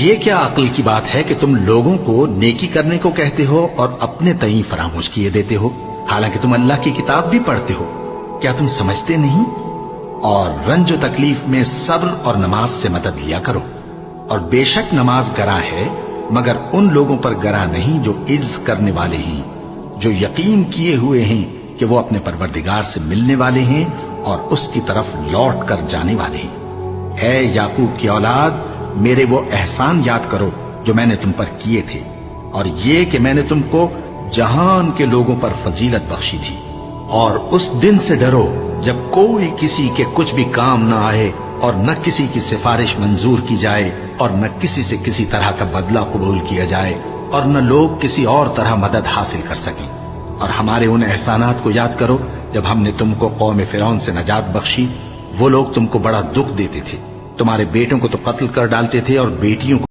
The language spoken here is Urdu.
یہ کیا عقل کی بات ہے کہ تم لوگوں کو نیکی کرنے کو کہتے ہو اور اپنے تئیں فراموش کیے دیتے ہو، حالانکہ تم اللہ کی کتاب بھی پڑھتے ہو؟ کیا تم سمجھتے نہیں؟ اور رنج و تکلیف میں صبر اور نماز سے مدد لیا کرو، اور بے شک نماز گراں ہے مگر ان لوگوں پر گراں نہیں جو عجز کرنے والے ہیں، جو یقین کیے ہوئے ہیں کہ وہ اپنے پروردگار سے ملنے والے ہیں اور اس کی طرف لوٹ کر جانے والے ہیں۔ اے یعقوب کی اولاد، میرے وہ احسان یاد کرو جو میں نے تم پر کیے تھے، اور یہ کہ میں نے تم کو جہان کے لوگوں پر فضیلت بخشی تھی۔ اور اس دن سے ڈرو جب کوئی کسی کے کچھ بھی کام نہ آئے، اور نہ کسی کی سفارش منظور کی جائے، اور نہ کسی سے کسی طرح کا بدلہ قبول کیا جائے، اور نہ لوگ کسی اور طرح مدد حاصل کر سکیں۔ اور ہمارے ان احسانات کو یاد کرو جب ہم نے تم کو قوم فرعون سے نجات بخشی۔ وہ لوگ تم کو بڑا دکھ دیتے تھے، تمہارے بیٹوں کو تو قتل کر ڈالتے تھے اور بیٹیوں کو